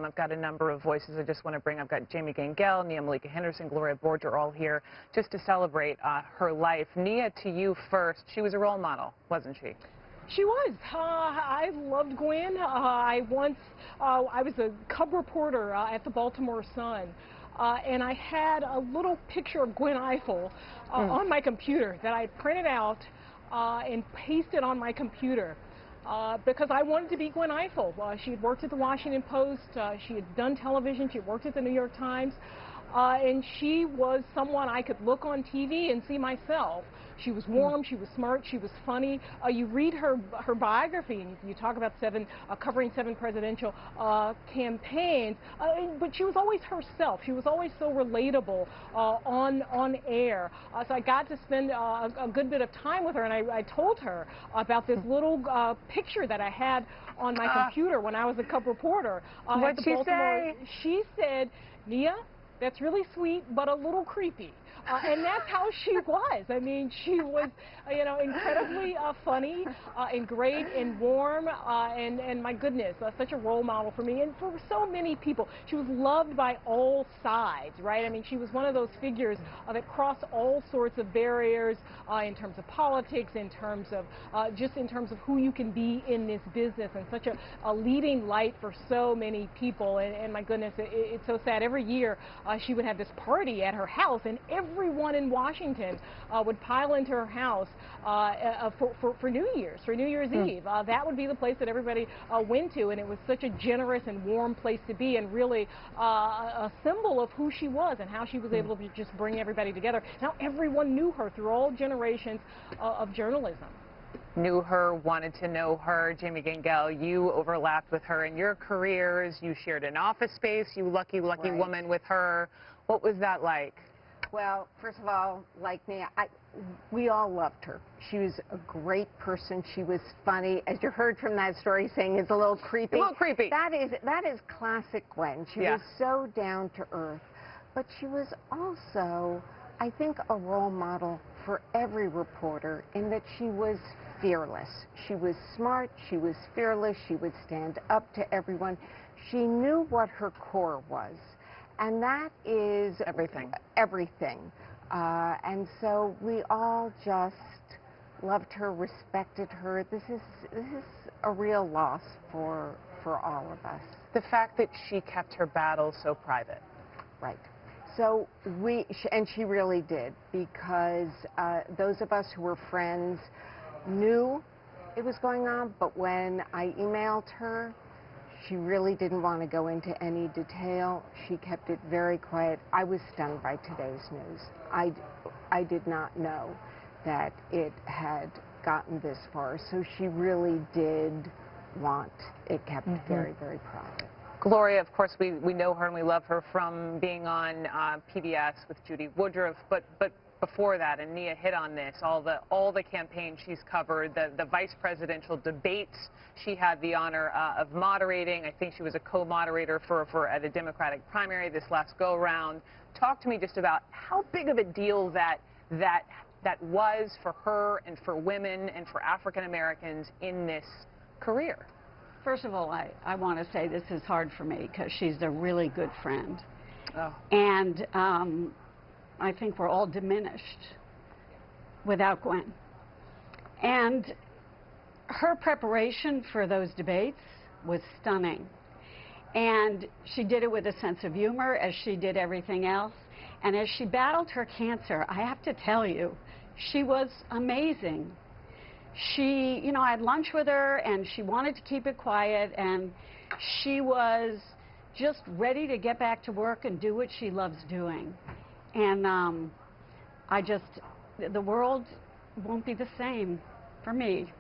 I've got a number of voices I just want to bring. I've got Jamie Gangel, Nia Malika Henderson, Gloria Borger all here just to celebrate her life. Nia, to you first. She was a role model, wasn't she? She was. I loved Gwen. I was a cub reporter at the Baltimore Sun. And I had a little picture of Gwen Ifill on my computer that I printed out and pasted on my computer because I wanted to be Gwen Ifill. She had worked at the Washington Post. She had done television. She had worked at the New York Times. And she was someone I could look on TV and see myself. She was warm, she was smart, she was funny. You read her biography, and you talk about covering 7 presidential campaigns, but she was always herself. She was always so relatable on air. So I got to spend a good bit of time with her, and I told her about this little picture that I had on my computer when I was a cub reporter. What'd she say? She said, "Nia, that's really sweet, but a little creepy." And that's how she was. I mean, she was, incredibly funny and great and warm and my goodness, such a role model for me and for so many people. She was loved by all sides, right? I mean, she was one of those figures that crossed all sorts of barriers in terms of politics, in terms of just in terms of who you can be in this business, and such a leading light for so many people. And my goodness, it's so sad. Every year she would have this party at her house, and everyone in Washington would pile into her house for New Year's Eve. That would be the place that everybody went to, and it was such a generous and warm place to be, and really a symbol of who she was and how she was able to just bring everybody together. Now everyone knew her through all generations of journalism. Knew her, wanted to know her. Jamie Gangel, you overlapped with her in your careers. You shared an office space. You lucky woman with her. What was that like? Well, first of all, like me, we all loved her. She was a great person. She was funny. As you heard from that story, saying it's a little creepy. A little creepy. That is classic Gwen. She was so down to earth. But she was also, I think, a role model for every reporter in that she was fearless. She was smart. She was fearless. She would stand up to everyone. She knew what her core was. And that is everything. And so we all just loved her, respected her. This is a real loss for all of us. The fact that she kept her battles so private. Right. So and she really did, because those of us who were friends knew it was going on, but when I emailed her, she really didn't want to go into any detail. She kept it very quiet. I was stunned by today's news. I did not know that it had gotten this far. So she really did want it kept very, very private. Gloria, of course, we know her and we love her from being on PBS with Judy Woodruff, but before that, and Nia hit on this, all the campaigns she's covered, the vice presidential debates she had the honor of moderating. I think she was a co-moderator at a Democratic primary this last go-round. Talk to me just about how big of a deal that was for her and for women and for African Americans in this career. First of all, I want to say this is hard for me because she's a really good friend. Oh. And I think we're all diminished without Gwen. And her preparation for those debates was stunning. And she did it with a sense of humor, as she did everything else. And as she battled her cancer, I have to tell you, she was amazing. She, I had lunch with her, and she wanted to keep it quiet, and she was just ready to get back to work and do what she loves doing. And the world won't be the same for me.